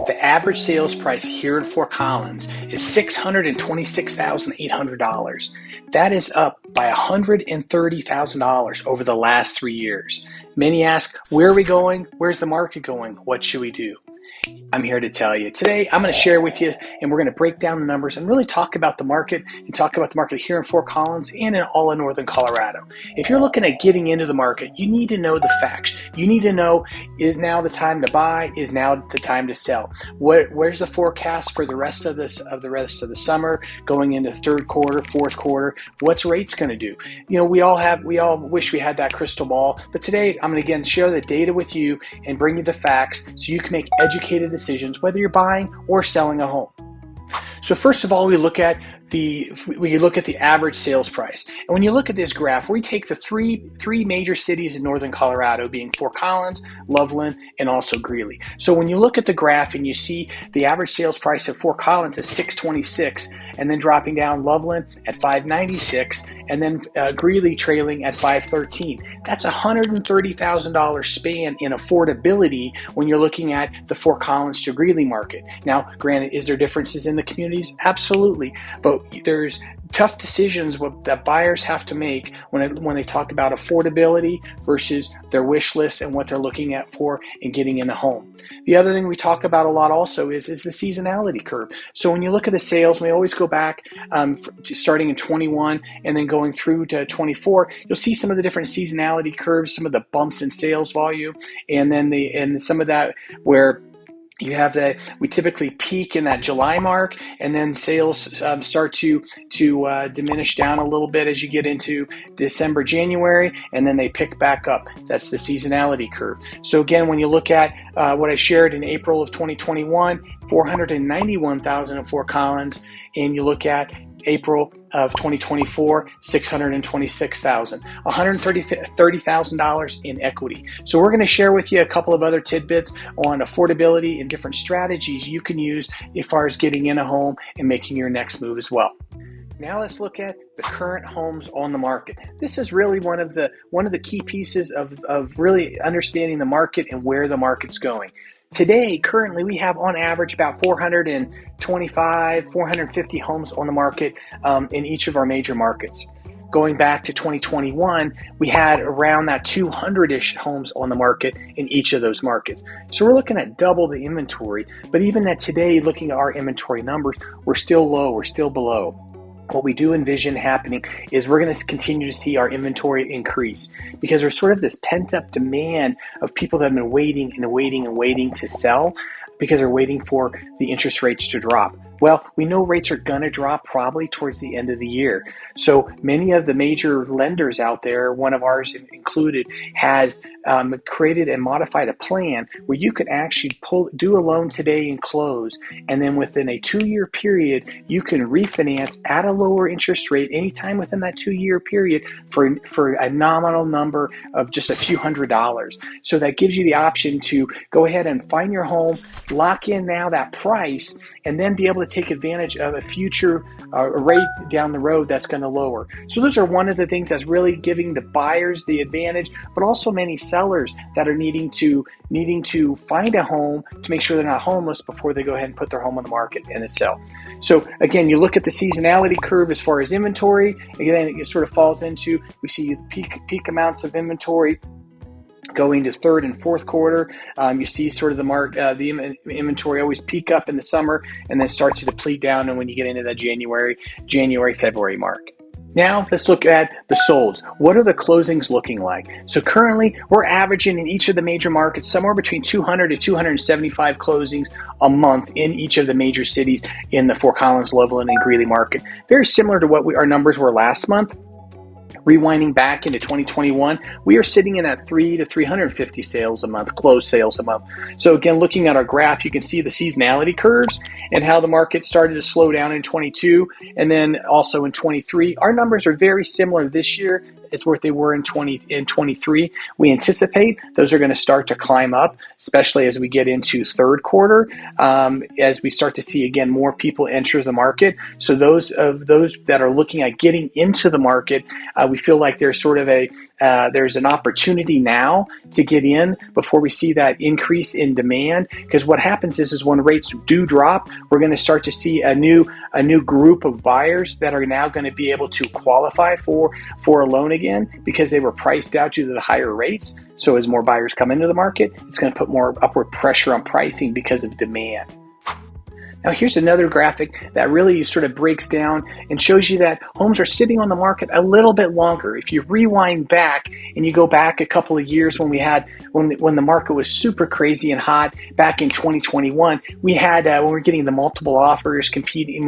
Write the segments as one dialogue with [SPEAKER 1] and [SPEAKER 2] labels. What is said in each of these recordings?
[SPEAKER 1] The average sales price here in Fort Collins is $626,800. That is up by $130,000 over the last 3 years. Many ask, where are we going? Where's the market going? What should we do? I'm here to tell you. Today, I'm going to share with you, and we're going to break down the numbers and really talk about the market and talk about the market here in Fort Collins and in all of northern Colorado. If you're looking at getting into the market, you need to know the facts. You need to know, is now the time to buy? Is now the time to sell? Where's the forecast for the rest of the summer, going into third quarter, fourth quarter? What's rates going to do? You know, we all wish we had that crystal ball, but today I'm going to again share the data with you and bring you the facts so you can make educated decisions whether you're buying or selling a home. So first of all, we look at the average sales price. And when you look at this graph, we take the three major cities in northern Colorado, being Fort Collins, Loveland, and also Greeley. So when you look at the graph and you see the average sales price of Fort Collins at $626, and then dropping down Loveland at $596, and then Greeley trailing at $513. That's a $130,000 span in affordability when you're looking at the Fort Collins to Greeley market. Now, granted, is there differences in the communities? Absolutely, but there's tough decisions that buyers have to make when they talk about affordability versus their wish list and what they're looking at for and getting in a home. The other thing we talk about a lot also is the seasonality curve. So when you look at the sales, we always go back starting in 21 and then going through to 24. You'll see some of the different seasonality curves, some of the bumps in sales volume, and then some of that where you have we typically peak in that July mark, and then sales start to diminish down a little bit as you get into December, January, and then they pick back up. That's the seasonality curve. So again, when you look at what I shared in April of 2021, 491,000 in Fort Collins, and you look at April of 2024, 626,000, $130,000 in equity. So we're going to share with you a couple of other tidbits on affordability and different strategies you can use as far as getting in a home and making your next move as well. Now let's look at the current homes on the market. This is really one of the key pieces of really understanding the market and where the market's going. Today, currently, we have on average about 425, 450 homes on the market in each of our major markets. Going back to 2021, we had around that 200-ish homes on the market in each of those markets. So we're looking at double the inventory, but even at today, looking at our inventory numbers, we're still low, we're still below. What we do envision happening is we're going to continue to see our inventory increase because there's sort of this pent-up demand of people that have been waiting and waiting and waiting to sell because they're waiting for the interest rates to drop. Well, we know rates are going to drop probably towards the end of the year. So many of the major lenders out there, one of ours included, has created and modified a plan where you could actually do a loan today and close, and then within a 2-year period, you can refinance at a lower interest rate anytime within that 2-year period for a nominal number of just a few $100s. So that gives you the option to go ahead and find your home, lock in now that price, and then be able to take advantage of a future rate down the road that's going to lower. So those are one of the things that's really giving the buyers the advantage, but also many sellers that are needing to find a home to make sure they're not homeless before they go ahead and put their home on the market and sell. So again, you look at the seasonality curve as far as inventory. Again, it sort of falls into, we see peak amounts of inventory going to third and fourth quarter. You see sort of the inventory always peak up in the summer and then start to deplete down, and when you get into that January, February mark. Now let's look at the solds. What are the closings looking like? So currently we're averaging in each of the major markets somewhere between 200 to 275 closings a month in each of the major cities in the Fort Collins, Loveland, and Greeley market. Very similar to what our numbers were last month. Rewinding back into 2021, we are sitting in at 300 to 350 sales a month, closed sales a month. So again, looking at our graph, you can see the seasonality curves and how the market started to slow down in 22 and then also in 23. Our numbers are very similar this year as what they were in 23. We anticipate those are going to start to climb up, especially as we get into third quarter, as we start to see again more people enter the market. So those that are looking at getting into the market, we feel like there's sort of there's an opportunity now to get in before we see that increase in demand. Because what happens is when rates do drop, we're going to start to see a new group of buyers that are now going to be able to qualify for a loan again because they were priced out due to the higher rates. So as more buyers come into the market, it's going to put more upward pressure on pricing because of demand. Now here's another graphic that really sort of breaks down and shows you that homes are sitting on the market a little bit longer. If you rewind back and you go back a couple of years when the market was super crazy and hot back in 2021, we had when we were getting the multiple offers, competing,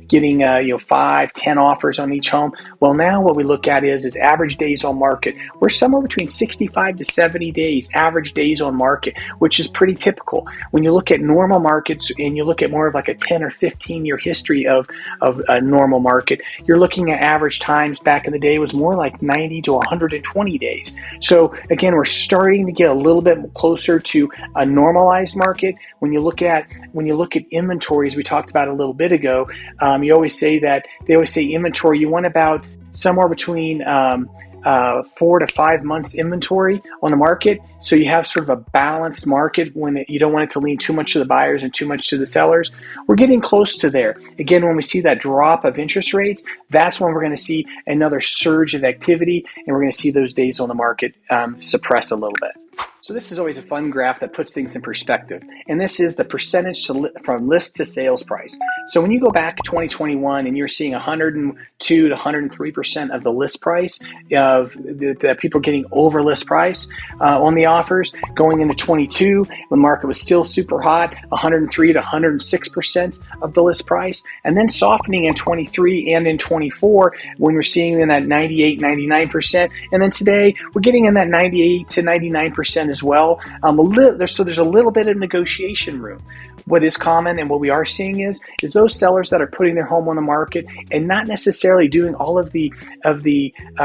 [SPEAKER 1] getting 5, 10 offers on each home. Well, now what we look at is average days on market. We're somewhere between 65 to 70 days, average days on market, which is pretty typical. When you look at normal markets and you look at more of like a 10 or 15 year history of a normal market, you're looking at average times back in the day was more like 90 to 120 days. So again, we're starting to get a little bit closer to a normalized market. When you look at inventories, we talked about a little bit ago, they always say inventory, you want about somewhere between 4 to 5 months inventory on the market. So you have sort of a balanced market when you don't want it to lean too much to the buyers and too much to the sellers. We're getting close to there. Again, when we see that drop of interest rates, that's when we're going to see another surge of activity, and we're going to see those days on the market suppress a little bit. So this is always a fun graph that puts things in perspective. And this is the percentage from list to sales price. So when you go back to 2021 and you're seeing 102 to 103% of the list price of the people getting over list price on the offers, going into 22, when the market was still super hot, 103 to 106% of the list price, and then softening in 23 and in 24 when we're seeing in that 98, 99%. And then today we're getting in that 98 to 99% as well. So there's a little bit of negotiation room. What is common and what we are seeing is those sellers that are putting their home on the market and not necessarily doing all of the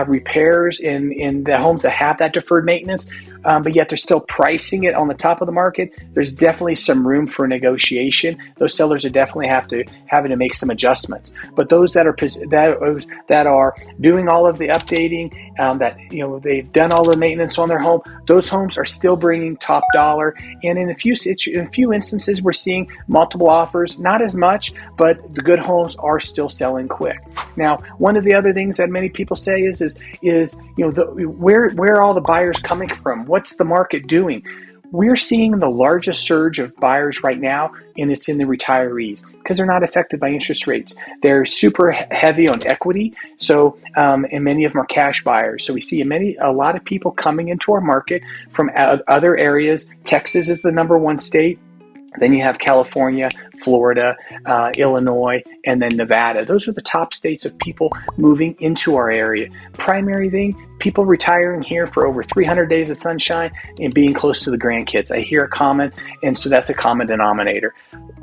[SPEAKER 1] repairs in the homes that have that deferred maintenance, but yet they're still pricing it on the top of the market. There's definitely some room for negotiation. Those sellers are definitely having to make some adjustments. But those that are doing all of the updating, they've done all the maintenance on their home, those homes are still bringing top dollar. And in a few instances, we're seeing multiple offers, not as much, but the good homes are still selling quick. Now, one of the other things that many people say is where are all the buyers coming from? What's the market doing? We're seeing the largest surge of buyers right now, and it's in the retirees because they're not affected by interest rates. They're super heavy on equity, so and many of them are cash buyers. So we see a lot of people coming into our market from other areas. Texas is the number one state. Then you have California, Florida, Illinois, and then Nevada. Those are the top states of people moving into our area. Primary thing, people retiring here for over 300 days of sunshine and being close to the grandkids. I hear a common, and so that's a common denominator.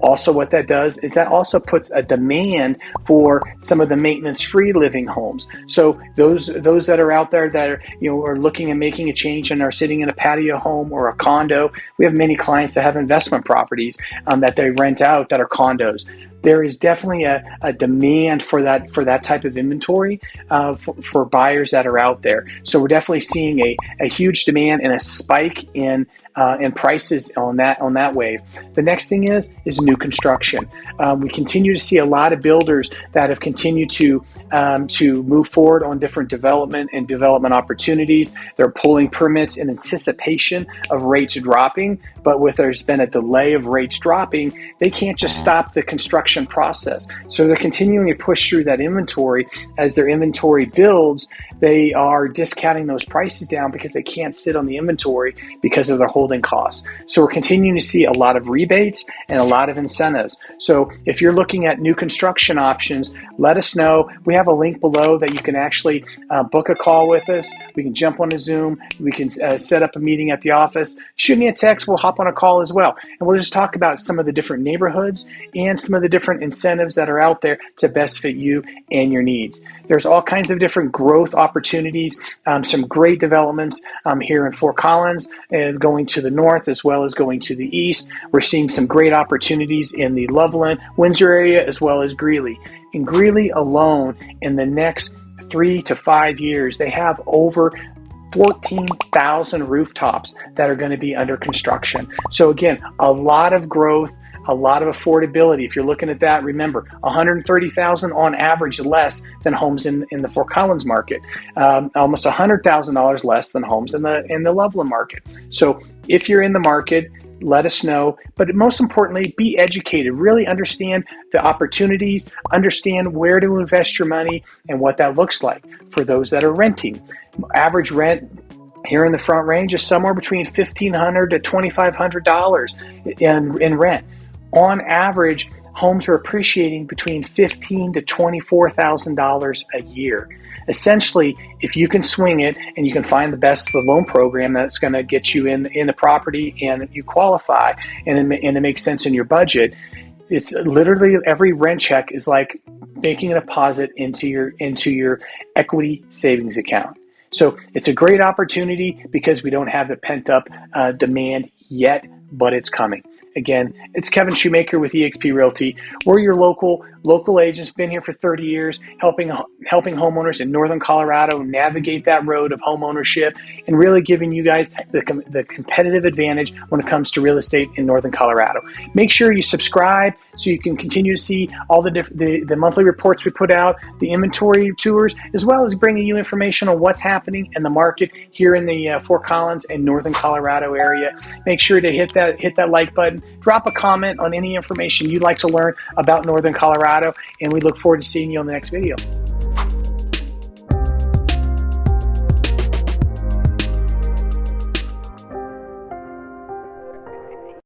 [SPEAKER 1] Also, what that does is that also puts a demand for some of the maintenance-free living homes. So those that are out there that are looking at making a change and are sitting in a patio home or a condo, we have many clients that have investment properties that they rent out that are condos. There is definitely a demand for that type of inventory for buyers that are out there. So we're definitely seeing a huge demand and a spike in prices on that wave. The next thing is new construction. We continue to see a lot of builders that have continued to move forward on different development opportunities. They're pulling permits in anticipation of rates dropping, but there's been a delay of rates dropping, they can't just stop the construction process. So they're continuing to push through that inventory. As their inventory builds, they are discounting those prices down because they can't sit on the inventory because of their holding costs. So we're continuing to see a lot of rebates and a lot of incentives. So if you're looking at new construction options, let us know. We have a link below that you can actually book a call with us. We can jump on a Zoom. We can set up a meeting at the office. Shoot me a text. We'll hop on a call as well. And we'll just talk about some of the different neighborhoods and some of the different incentives that are out there to best fit you and your needs. There's all kinds of different growth opportunities opportunities, some great developments here in Fort Collins, going to the north as well as going to the east. We're seeing some great opportunities in the Loveland, Windsor area as well as Greeley. In Greeley alone, in the next 3 to 5 years, they have over 14,000 rooftops that are going to be under construction. So again, a lot of growth, a lot of affordability. If you're looking at that, remember, 130,000 on average less than homes in the Fort Collins market, almost $100,000 less than homes in the Loveland market. So if you're in the market, let us know. But most importantly, be educated. Really understand the opportunities, understand where to invest your money and what that looks like. For those that are renting, average rent here in the Front Range is somewhere between $1,500 to $2,500 in rent. On average, homes are appreciating between $15,000 to $24,000 a year. Essentially, if you can swing it and you can find the best loan program that's going to get you in the property and you qualify and it makes sense in your budget, it's literally every rent check is like making a deposit into your equity savings account. So it's a great opportunity because we don't have the pent up demand yet, but it's coming. Again, it's Kevin Schumacher with eXp Realty. We're your local agents, been here for 30 years, helping homeowners in Northern Colorado navigate that road of home ownership and really giving you guys the competitive advantage when it comes to real estate in Northern Colorado. Make sure you subscribe so you can continue to see all the monthly reports we put out, the inventory tours, as well as bringing you information on what's happening in the market here in the Fort Collins and Northern Colorado area. Make sure to hit that like button. Drop a comment on any information you'd like to learn about Northern Colorado, and we look forward to seeing you on the next video.